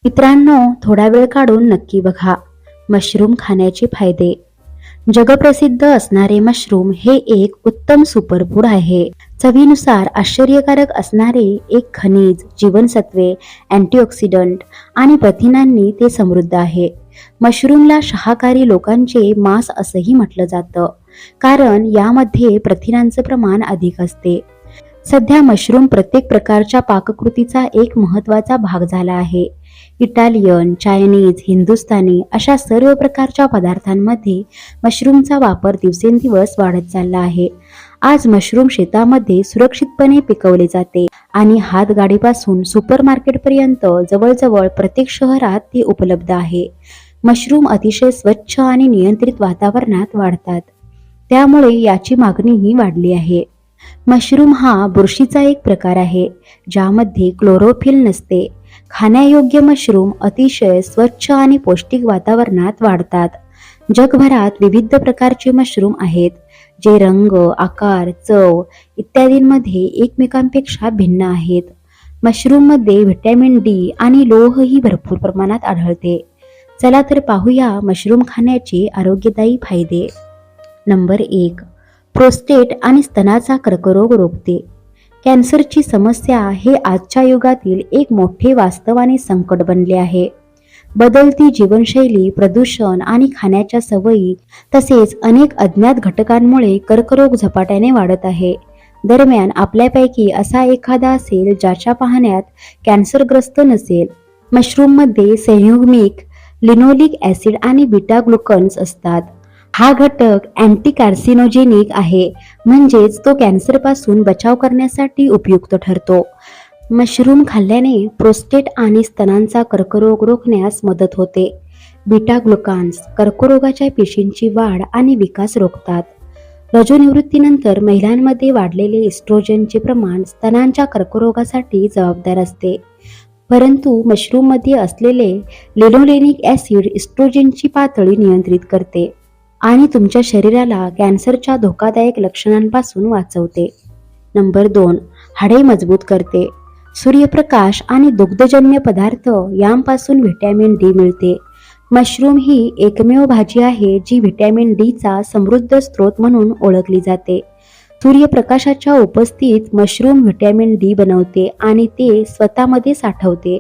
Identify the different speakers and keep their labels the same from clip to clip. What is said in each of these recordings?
Speaker 1: मित्रांनो, थोडा वेळ काढून नक्की बघा मशरूम खाण्याचे फायदे. जगप्रसिद्ध असणारे मशरूम हे एक उत्तम सुपरफूड आहे. चवीनुसार आश्चर्यकारक असणारे एक खनिज, जीवनसत्वे, अँटीऑक्सिडंट आणि प्रथिनांनी ते समृद्ध आहे. मशरूमला शाकाहारी लोकांचे मांस असंही म्हटलं जातं, कारण यामध्ये प्रथिनांचं प्रमाण अधिक असते. सध्या मशरूम प्रत्येक प्रकारच्या पाककृतीचा एक महत्त्वाचा भाग झाला आहे. इटालियन, चायनीज, हिंदुस्थानी अशा सर्व प्रकारच्या पदार्थांमध्ये मशरूमचा वापर दिवसेंदिवस वाढत चालला आहे. आज मशरूम शेतामध्ये सुरक्षितपणे पिकवले जाते आणि हातगाडीपासून सुपरमार्केटपर्यंत जवळजवळ प्रत्येक शहरात ते उपलब्ध आहे. मशरूम अतिशय स्वच्छ आणि नियंत्रित वातावरणात वाढतात, त्यामुळे याची मागणीही वाढली आहे. मशरूम हा बुरशीचा एक प्रकार आहे, ज्यामध्ये क्लोरोफिल नसते. खाण्यायोग्य मशरूम अतिशय स्वच्छ आणि पौष्टिक वातावरणात वाढतात. जगभरात विविध प्रकारचे मशरूम आहेत, जे रंग, आकार, चव इत्यादींमध्ये एकमेकांपेक्षा भिन्न आहेत. मशरूममध्ये व्हिटॅमिन डी आणि लोहही भरपूर प्रमाणात आढळते. चला तर पाहूया मशरूम खाण्याचे आरोग्यदायी फायदे. नंबर 1. प्रोस्टेट आणि स्तनाचा कर्करोग रोखते. कॅन्सरची समस्या हे आजच्या युगातील एक मोठे वास्तव आणि संकट बनले आहे. बदलती जीवनशैली, प्रदूषण आणि खाण्याच्या सवयी तसेच अनेक अज्ञात घटकांमुळे कर्करोग झपाट्याने वाढत आहे. दरम्यान आपल्यापैकी असा एखादा असेल ज्याच्या पाहण्यात कॅन्सरग्रस्त नसेल. मशरूममध्ये संयुग्मिक लिनोलिक ॲसिड आणि बीटा ग्लुकन्स असतात. हा घटक अँटी कार्सिनोजेनिक आहे, म्हणजेच तो कॅन्सरपासून बचाव करण्यासाठी उपयुक्त ठरतो. मशरूम खाल्ल्याने प्रोस्टेट आणि स्तनांचा कर्करोग रोखण्यास मदत होते. बीटा ग्लुकान्स कर्करोगाच्या पेशींची वाढ आणि विकास रोखतात. रजोनिवृत्तीनंतर महिलांमध्ये वाढलेले इस्ट्रोजनचे प्रमाण स्तनांच्या कर्करोगासाठी जबाबदार असते. परंतु मशरूममध्ये असलेले लिनोलेनिक ॲसिड इस्ट्रोजनची पातळी नियंत्रित करते आणि तुमच्या शरीराला कॅन्सरच्या धोकादायक लक्षणांपासून वाचवते. नंबर 2. हाडे मजबूत करते. सूर्यप्रकाश आणि दुग्धजन्य पदार्थ यांपासून व्हिटॅमिन डी मिळते. मशरूम ही एकमेव भाजी आहे जी व्हिटॅमिन डीचा समृद्ध स्रोत म्हणून ओळखली जाते. सूर्यप्रकाशाच्या उपस्थितीत मशरूम व्हिटॅमिन डी बनवते आणि ते स्वतःमध्ये साठवते.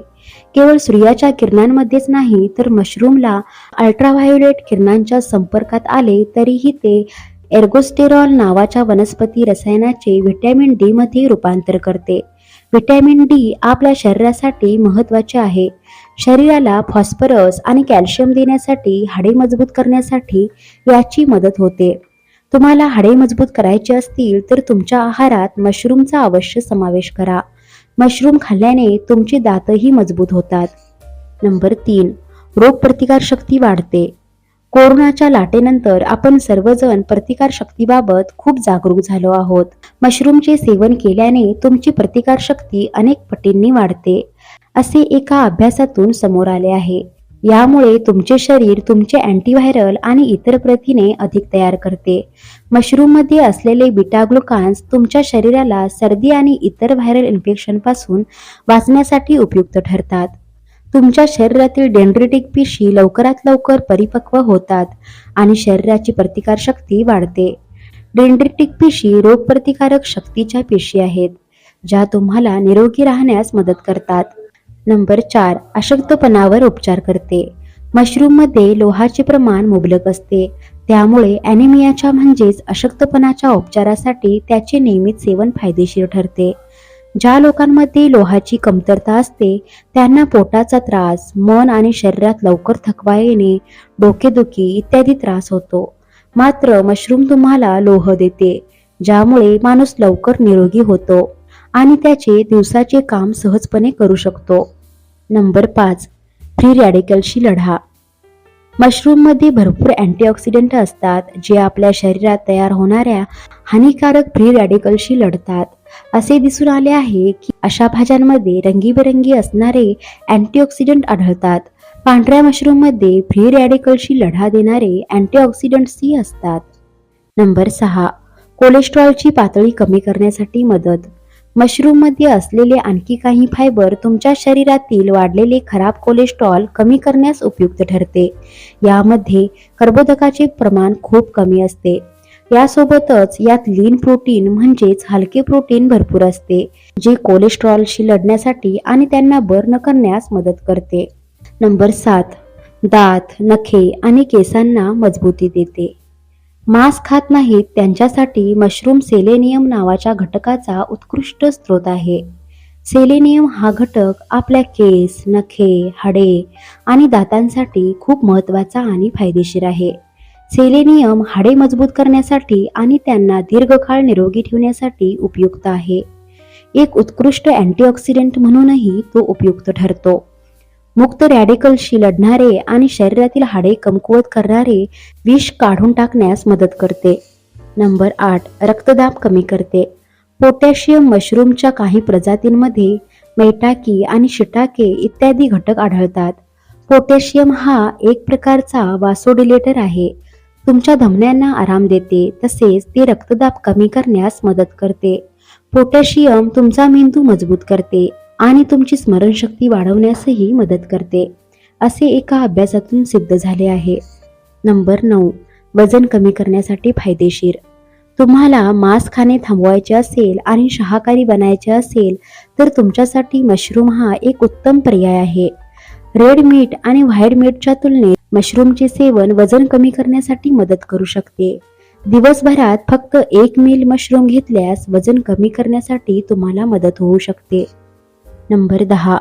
Speaker 1: केवळ सूर्याच्या किरणांमध्येच नाही, तर मशरूमला अल्ट्राव्हायोलेट किरणांच्या संपर्कात आले तरीही ते एर्गोस्टेरॉल नावाच्या वनस्पती रसायनाचे व्हिटॅमिन डी मध्ये रूपांतर करते. व्हिटॅमिन डी आपल्या शरीरासाठी महत्त्वाचे आहे. शरीराला फॉस्फरस आणि कॅल्शियम देण्यासाठी, हाडे मजबूत करण्यासाठी याची मदत होते. तुम्हाला हाडे मजबूत करायचे असतील तर तुमच्या आहारात मशरूमचा अवश्य समावेश करा. मशरूम खाल्ल्याने तुमची दातही मजबूत होतात. नंबर 3. रोगप्रतिकारशक्ती वाढते. कोरोनाच्या लाटेनंतर आपण सर्वजण प्रतिकारशक्तीबाबत खूप जागरूक झालो आहोत. मशरूमचे सेवन केल्याने तुमची प्रतिकारशक्ती अनेक पटींनी वाढते, असे एका अभ्यासातून समोर आले आहे. यामुळे तुमचे शरीर तुमचे अँटीव्हायरल आणि इतर प्रथिने अधिक तयार करते. मशरूममध्ये असलेले बीटा ग्लुकान्स तुमच्या शरीराला सर्दी आणि इतर व्हायरल इन्फेक्शनपासून वाचण्यासाठी उपयुक्त ठरतात. तुमच्या शरीरातील डेंड्रिटिक पेशी लवकरात लवकर परिपक्व होतात आणि शरीराची प्रतिकारशक्ती वाढते. डेंड्रिटिक पेशी रोगप्रतिकारक शक्तीच्या पेशी आहेत, ज्या तुम्हाला निरोगी राहण्यास मदत करतात. नंबर 4. अशक्तपणावर उपचार करते. मशरूममध्ये लोहाचे प्रमाण मुबलक असते, त्यामुळे ॲनिमियाच्या म्हणजेच अशक्तपणाच्या उपचारासाठी त्याचे नियमित सेवन फायदेशीर ठरते. ज्या लोकांमध्ये लोहाची कमतरता असते त्यांना पोटाचा त्रास, मन आणि शरीरात लवकर थकवा येणे, डोकेदुखी इत्यादी त्रास होतो. मात्र मशरूम तुम्हाला लोह देते, ज्यामुळे माणूस लवकर निरोगी होतो आणि त्याचे दिवसाचे काम सहजपणे करू शकतो. नंबर 5. फ्री रॅडिकलशी लढा. मशरूममध्ये भरपूर अँटीऑक्सिडंट असतात, जे आपल्या शरीरात तयार होणाऱ्या हानिकारक फ्री रॅडिकलशी लढतात. असे दिसून आले आहे की अशा भाज्यांमध्ये रंगीबेरंगी असणारे अँटीऑक्सिडंट आढळतात. पांढऱ्या मशरूममध्ये फ्री रॅडिकलशी लढा देणारे अँटीऑक्सिडंट्सही असतात. नंबर 6. कोलेस्ट्रॉलची पातळी कमी करण्यासाठी मदत. मशरूममध्ये असलेले आणखी काही फायबर तुमच्या शरीरातील वाढलेले खराब कोलेस्ट्रॉल कमी करण्यास उपयुक्त ठरते. यामध्ये कर्बोदकाचे प्रमाण खूप कमी असते. यासोबतच यात लीन प्रोटीन म्हणजेच हलके प्रोटीन भरपूर असते, जे कोलेस्ट्रॉलशी लढण्यासाठी आणि त्यांना बर्न करण्यास मदत करते. नंबर 7. दात, नखे आणि केसांना मजबूती देते. मांस खात नाहीत त्यांच्यासाठी मशरूम सेलेनियम नावाच्या घटकाचा उत्कृष्ट स्रोत आहे. सेलेनियम हा घटक आपल्या केस, नखे, हाडे आणि दातांसाठी खूप महत्त्वाचा आणि फायदेशीर आहे. सेलेनियम हाडे मजबूत करण्यासाठी आणि त्यांना दीर्घकाळ निरोगी ठेवण्यासाठी उपयुक्त आहे. एक उत्कृष्ट अँटीऑक्सिडंट म्हणूनही तो उपयुक्त ठरतो. मुक्त रॅडिकलशी लढणारे आणि शरीरातील हाडे कमकुवत करणारे विष काढून टाकण्यास मदत करते. नंबर 8. रक्तदाब कमी करते. पोटॅशियम मशरूमच्या काही प्रजातींमध्ये मैटाकी आणि शिटाके इत्यादी घटक आढळतात. पोटॅशियम हा एक प्रकारचा वासोडिलेटर आहे. तुमच्या धमन्यांना आराम देते, तसेच ते रक्तदाब कमी करण्यास मदत करते. पोटॅशियम तुमचा मेंदू मजबूत करते आणि तुमची स्मरणशक्ती वाढवण्यासही मदत करते, असे एका अभ्यासातून सिद्ध झाले आहे. नंबर 9. वजन कमी करण्यासाठी फायदेशीर. तुम्हाला मांस खाणे थांबवायचे असेल आणि शाकाहारी बनायचे असेल तर तुमच्यासाठी मशरूम हा एक उत्तम पर्याय आहे. रेड मीट आणि व्हाईट मीटच्या तुलनेत मशरूमचे सेवन वजन कमी करण्यासाठी मदत करू शकते. दिवसभरात फक्त 1 मील मशरूम घेतल्यास वजन कमी करण्यासाठी तुम्हाला मदत होऊ शकते. नंबर 10.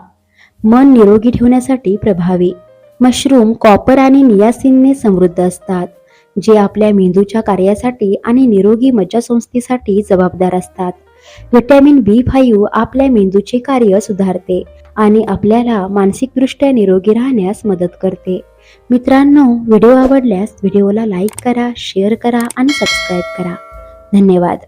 Speaker 1: मन निरोगी ठेवण्यासाठी प्रभावी. मशरूम कॉपर आणि नियासिनने समृद्ध असतात, जे आपल्या मेंदूच्या कार्यासाठी आणि निरोगी मज्जासंस्थेसाठी जबाबदार असतात. व्हिटॅमिन B5 आपल्या मेंदूचे कार्य सुधारते आणि आपल्याला मानसिकदृष्ट्या निरोगी राहण्यास मदत करते. मित्रांनो, व्हिडिओ आवडल्यास व्हिडिओला लाईक करा, शेअर करा आणि सबस्क्राईब करा. धन्यवाद.